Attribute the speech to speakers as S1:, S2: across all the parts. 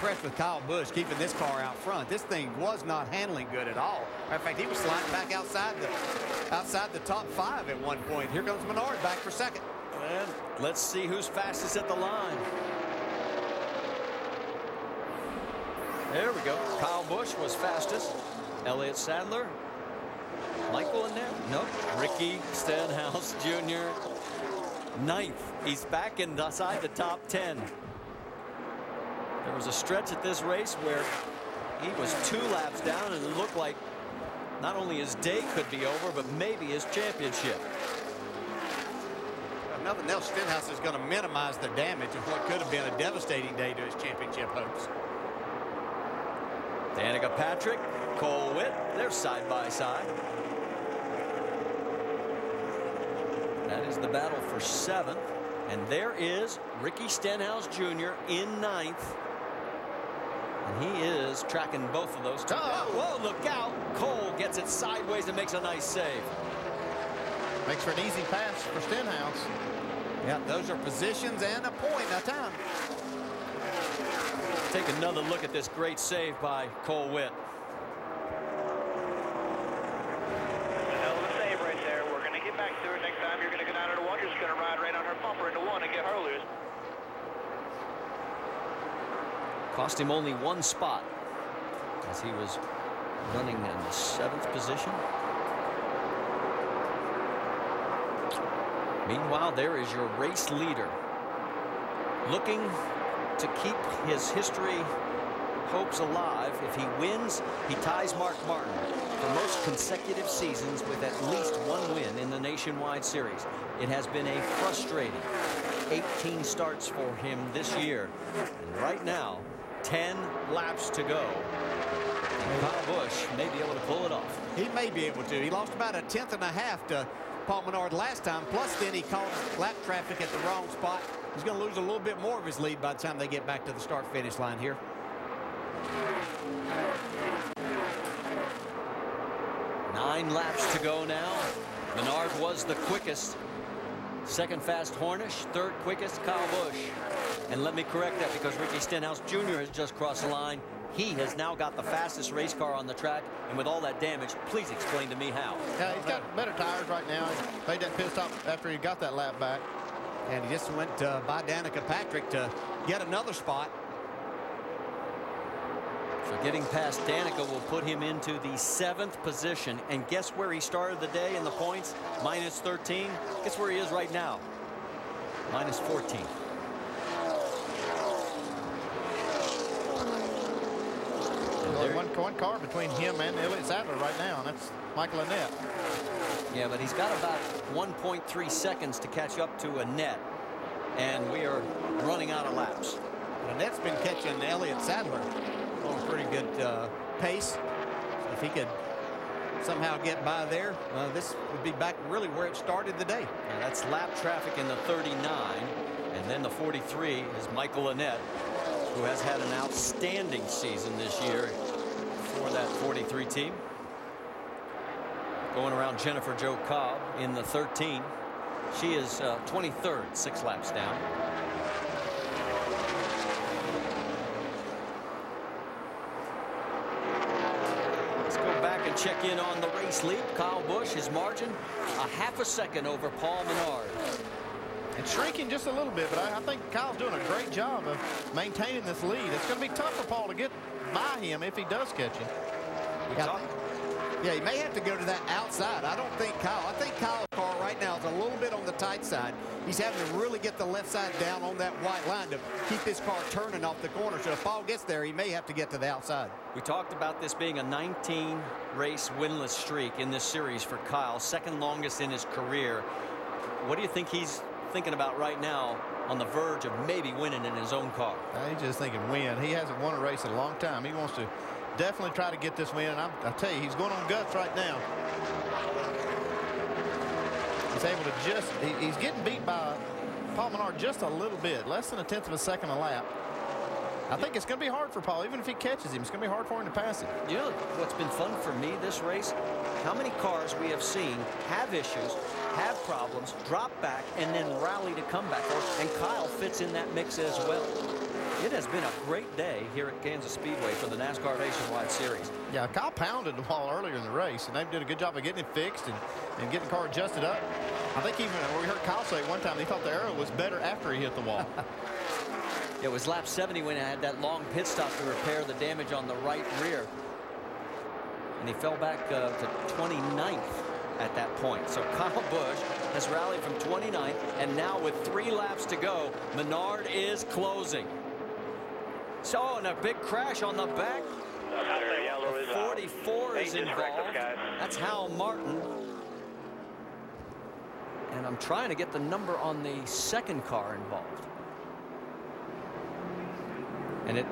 S1: impressed with Kyle Busch keeping this car out front. This thing was not handling good at all. Matter of fact, he was sliding back outside the top 5 at one point. Here comes Menard back for second.
S2: And let's see who's fastest at the line. There we go. Kyle Busch was fastest. Elliott Sadler. Michael in there? Nope. Ricky Stenhouse Jr. 9th. He's back inside the top 10. There was a stretch at this race where he was 2 laps down, and it looked like not only his day could be over, but maybe his championship.
S1: If nothing else, Stenhouse is going to minimize the damage of what could have been a devastating day to his championship hopes.
S2: Danica Patrick, Cole Witt, they're side by side. That is the battle for 7th. And there is Ricky Stenhouse Jr. in 9th. And he is tracking both of those two. Oh, whoa, look out. Cole gets it sideways and makes a nice save.
S3: Makes for an easy pass for Stenhouse.
S1: Yeah, those are positions and a point at a time.
S2: Take another look at this great save by Cole Witt.
S4: Hell of a save right there. We're going to get back to her next time. You're going to go down to the 1. You're just going to ride right on her bumper into 1 and get her loose.
S2: Cost him only 1 spot as he was running in the 7th position. Meanwhile, there is your race leader looking to keep his history hopes alive. If he wins, he ties Mark Martin for most consecutive seasons with at least 1 win in the Nationwide Series. It has been a frustrating 18 starts for him this year. And right now, 10 laps to go. And Kyle Busch may be able to pull it off.
S1: He may be able to. He lost about 1.5 to Paul Menard last time. Plus, then he caught lap traffic at the wrong spot. He's going to lose a little bit more of his lead by the time they get back to the start-finish line here.
S2: Nine laps to go now. Menard was the quickest. Second fast Hornish. Third quickest Kyle Busch. And let me correct that because Ricky Stenhouse Jr. has just crossed the line. He has now got the fastest race car on the track. And with all that damage, please explain to me how.
S3: Yeah, he's got better tires right now. He made that pit stop after he got that lap back.
S1: And he just went by Danica Patrick to get another spot.
S2: So getting past Danica will put him into the 7th position. And guess where he started the day in the points? Minus 13. Guess where he is right now? Minus 14.
S3: One car between him and Elliott Sadler right now, and that's Michael Annett.
S2: Yeah, but he's got about 1.3 seconds to catch up to Annett, and we are running out of laps.
S1: Annett's been catching Elliott Sadler on a pretty good pace. So if he could somehow get by there, this would be back really where it started the day.
S2: Yeah, that's lap traffic in the 39, and then the 43 is Michael Annett, who has had an outstanding season this year for that 43 team. Going around Jennifer Jo Cobb in the 13. She is 23rd, 6 laps down. Let's go back and check in on the race lead. Kyle Busch, his margin, a half a second over Paul Menard.
S3: It's shrinking just a little bit, but I think Kyle's doing a great job of maintaining this lead. It's going to be tough for Paul to get by him if he does catch him.
S1: Yeah, he may have to go to that outside. I think Kyle's car right now is a little bit on the tight side. He's having to really get the left side down on that white line to keep this car turning off the corner. So if Paul gets there, he may have to get to the outside.
S2: We talked about this being a 19-race winless streak in this series for Kyle, second longest in his career. What do you think he's thinking about right now on the verge of maybe winning in his own car?
S3: He's just thinking win. He hasn't won a race in a long time. He wants to definitely try to get this win. And I'll tell you, he's going on guts right now. He's able to he's getting beat by Paul Menard just a little bit, less than 1/10 of a second a lap. I think it's going to be hard for Paul. Even if he catches him, it's going to be hard for him to pass him.
S2: You know what's been fun for me this race? How many cars we have seen have issues, have problems, drop back, and then rally to come back. And Kyle fits in that mix as well. It has been a great day here at Kansas Speedway for the NASCAR Nationwide Series.
S3: Yeah, Kyle pounded the wall earlier in the race, and they did a good job of getting it fixed and getting the car adjusted up. I think even we heard Kyle say one time he thought the aero was better after he hit the wall.
S2: It was lap 70 when he had that long pit stop to repair the damage on the right rear. And he fell back to 29th at that point. So Kyle Busch has rallied from 29th, and now with 3 laps to go, Menard is closing. So, and a big crash on the back. 44 is involved. That's Hal Martin. And I'm trying to get the number on the second car involved. And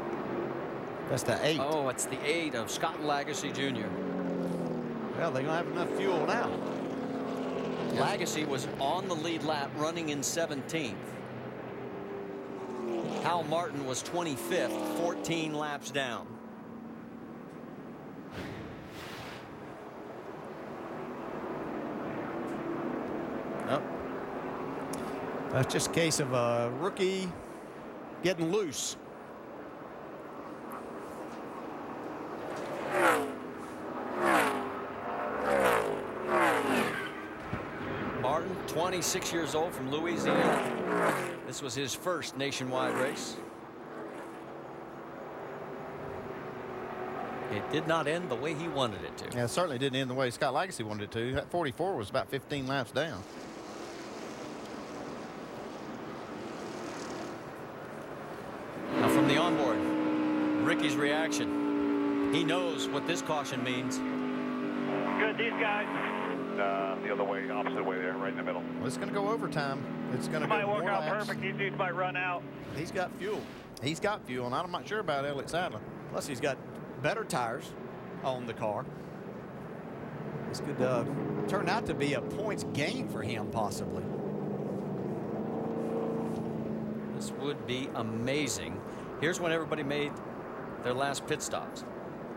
S1: that's the 8.
S2: Oh, it's the 8 of Scott Lagasse Jr.
S1: Well, they don't have enough fuel now.
S2: Lagasse was on the lead lap running in 17th. Hal Martin was 25th, 14 laps down.
S1: Oh. That's just a case of a rookie getting loose.
S2: Martin, 26 years old, from Louisiana. This was his first nationwide race. It did not end the way he wanted it to.
S3: Yeah, it certainly didn't end the way Scott Lagasse wanted it to. That 44 was about 15 laps down.
S2: Now from the onboard, Ricky's reaction. He knows what this caution means.
S4: Good, these guys. The other way, opposite way there, right in the middle.
S3: Well, it's going to go overtime. It's going to
S4: Might
S3: go
S4: work
S3: more
S4: out
S3: laps.
S4: perfect. These dudes might run out.
S1: He's got fuel.
S3: He's got fuel, and I'm not sure about Elliott Sadler.
S1: Plus, he's got better tires on the car. This could turn out to be a points gain for him, possibly.
S2: This would be amazing. Here's when everybody made their last pit stops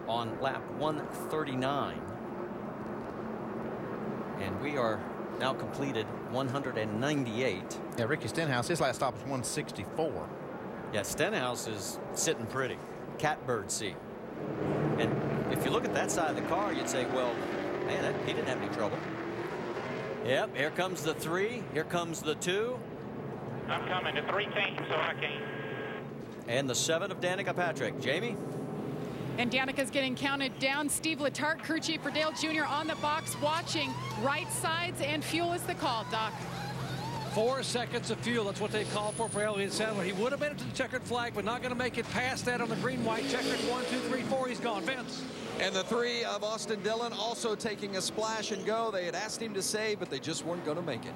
S2: on lap 139. And we are now completed 198.
S3: Yeah, Ricky Stenhouse, his last stop was 164.
S2: Yeah, Stenhouse is sitting pretty. Catbird seat. And if you look at that side of the car, you'd say, well, man, he didn't have any trouble. Yep, here comes the 3. Here comes the 2.
S4: I'm coming. The 3 came, so I came.
S2: And the 7 of Danica Patrick. Jamie?
S5: And Danica's getting counted down. Steve Letarte, crew chief for Dale Jr. on the box watching right sides, and fuel is the call, Doc.
S6: 4 seconds of fuel. That's what they called for Elliott Sadler. He would have made it to the checkered flag, but not going to make it past that on the green-white checkered. 1, 2, 3, 4. He's gone. Vince.
S7: And the 3 of Austin Dillon also taking a splash and go. They had asked him to save, but they just weren't going to make it.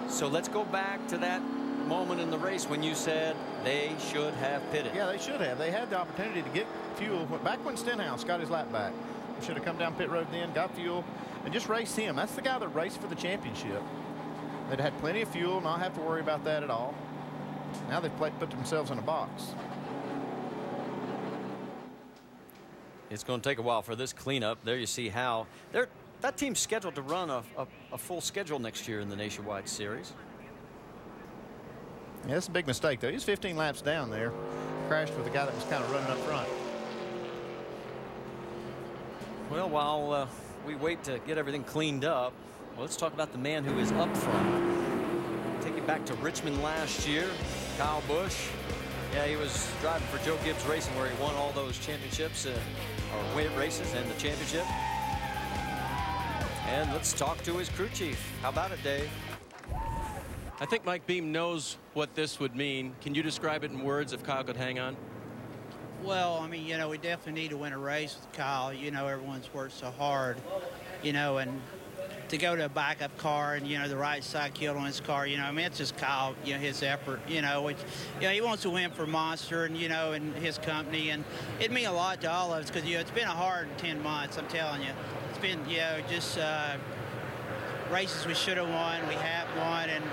S2: So let's go back to that moment in the race when you said they should have pitted.
S3: Yeah, they should have. They had the opportunity to get fuel. Back when Stenhouse got his lap back, they should have come down pit road then, got fuel, and just raced him. That's the guy that raced for the championship. They'd had plenty of fuel, not have to worry about that at all. Now they've put themselves in a box.
S2: It's going to take a while for this cleanup. There you see how that team's scheduled to run a full schedule next year in the Nationwide Series.
S3: Yeah, that's a big mistake, though. He's 15 laps down there. Crashed with the guy that was kind of running up front.
S2: Well, while we wait to get everything cleaned up, well, let's talk about the man who is up front. Take it back to Richmond last year. Kyle Busch. Yeah, he was driving for Joe Gibbs Racing, where he won all those championships, or win races and the championship. And let's talk to his crew chief. How about it, Dave?
S8: I think Mike Beam knows what this would mean. Can you describe it in words if Kyle could hang on?
S9: Well, I mean, you know, we definitely need to win a race with Kyle. You know, everyone's worked so hard, you know, and to go to a backup car and, you know, the right side killed on his car, you know, I mean, it's just Kyle, you know, his effort, you know, which, you know, he wants to win for Monster and, you know, and his company. And it'd mean a lot to all of us because, you know, it's been a hard 10 months, I'm telling you. It's been, you know, just races we should have won, we have won, and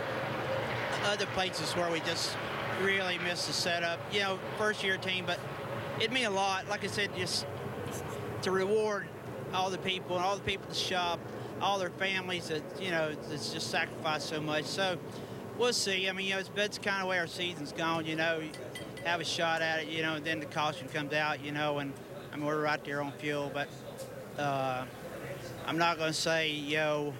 S9: other places where we just really missed the setup, you know, first year team. But it'd mean a lot, like I said, just to reward all the people and all the people at the shop, all their families that, you know, that's just sacrificed so much. So We'll see. I mean, you know, that's kind of the way our season's gone, you know. You have a shot at it, you know, and then the caution comes out, you know, and I mean, we're right there on fuel. But I'm not going to say, you know,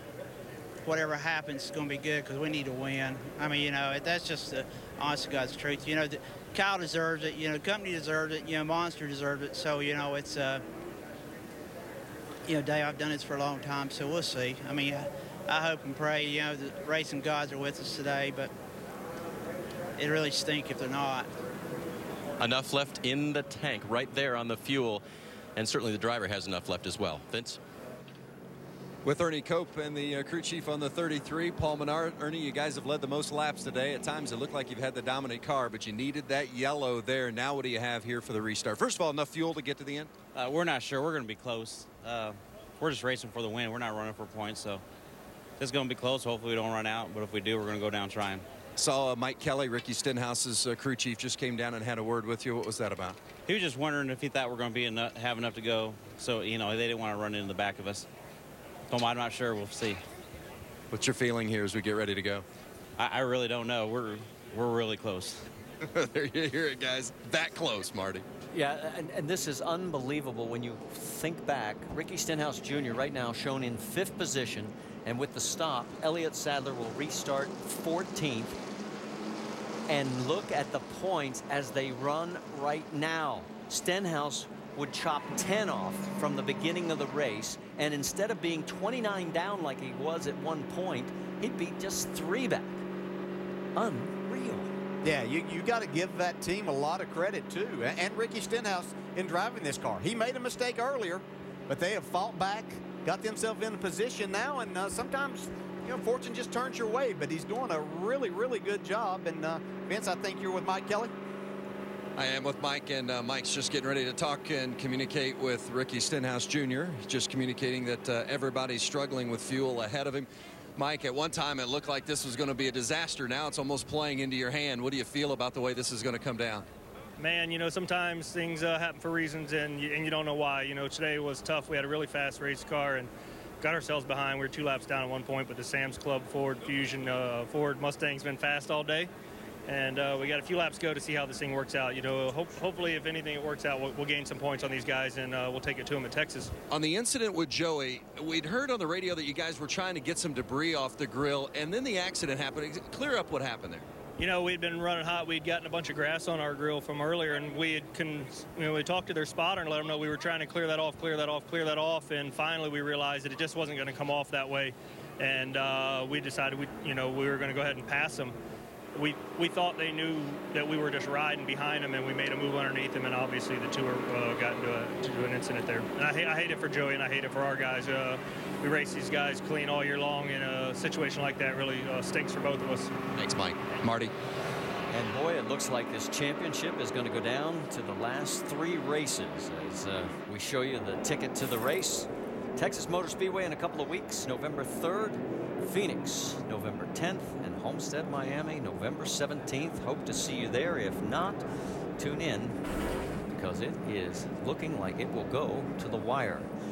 S9: whatever happens is going to be good because we need to win. I mean, you know, that's just the honest to God's truth. You know, Kyle deserves it. You know, the company deserves it. You know, Monster deserves it. So, you know, it's, you know, Dave, I've done this for a long time, so we'll see. I mean, I hope and pray, you know, the racing gods are with us today, but it really stink if they're not.
S8: Enough left in the tank right there on the fuel, and certainly the driver has enough left as well. Vince?
S7: With Ernie Cope and the crew chief on the 33, Paul Menard. Ernie, you guys have led the most laps today. At times it looked like you've had the dominant car, but you needed that yellow there. Now what do you have here for the restart? First of all, enough fuel to get to the end?
S10: We're not sure. We're going to be close. We're just racing for the win. We're not running for points, so it's going to be close. Hopefully we don't run out, but if we do, we're going to go down trying.
S7: Saw Mike Kelly, Ricky Stenhouse's crew chief, just came down and had a word with you. What was that about?
S10: He was just wondering if he thought we're going to be have enough to go, so, you know, they didn't want to run into the back of us. So I'm not sure. We'll see.
S7: What's your feeling here as we get ready to go?
S10: I really don't know. We're really close.
S7: There you hear it, guys. That close, Marty.
S2: Yeah, and this is unbelievable when you think back. Ricky Stenhouse Jr. right now shown in 5th position, and with the stop, Elliott Sadler will restart 14th. And look at the points as they run right now. Stenhouse would chop 10 off from the beginning of the race, and instead of being 29 down like he was at one point, he'd be just 3 back. Unreal.
S1: Yeah, you got to give that team a lot of credit too, and Ricky Stenhouse in driving this car. He made a mistake earlier, but they have fought back, got themselves in a position now, and sometimes, you know, fortune just turns your way, but he's doing a really, really good job. And Vince, I think you're with Mike Kelly.
S7: I am with Mike, and Mike's just getting ready to talk and communicate with Ricky Stenhouse Jr. Just communicating that everybody's struggling with fuel ahead of him. Mike, at one time it looked like this was going to be a disaster. Now it's almost playing into your hand. What do you feel about the way this is going to come down?
S11: Man, you know, sometimes things happen for reasons, and you don't know why. You know, today was tough. We had a really fast race car and got ourselves behind. We were 2 laps down at one point, but the Sam's Club Ford Fusion Ford Mustang's been fast all day. And we got a few laps to go to see how this thing works out. You know, hopefully, if anything, it works out, we'll gain some points on these guys, and we'll take it to them at Texas.
S7: On the incident with Joey, we'd heard on the radio that you guys were trying to get some debris off the grill, and then the accident happened. Clear up what happened there.
S11: You know, we'd been running hot. We'd gotten a bunch of grass on our grill from earlier, and we talked to their spotter and let them know we were trying to clear that off, and finally we realized that it just wasn't going to come off that way, and we decided we were going to go ahead and pass them. We thought they knew that we were just riding behind them, and we made a move underneath them, and obviously the two got into an incident there. And I hate it for Joey, and I hate it for our guys. We race these guys clean all year long, and a situation like that really stinks for both of us.
S7: Thanks, Mike. Marty.
S2: And boy, it looks like this championship is going to go down to the last 3 races as we show you the ticket to the race. Texas Motor Speedway in a couple of weeks, November 3rd, Phoenix, November 10th, and Homestead, Miami, November 17th. Hope to see you there. If not, tune in because it is looking like it will go to the wire.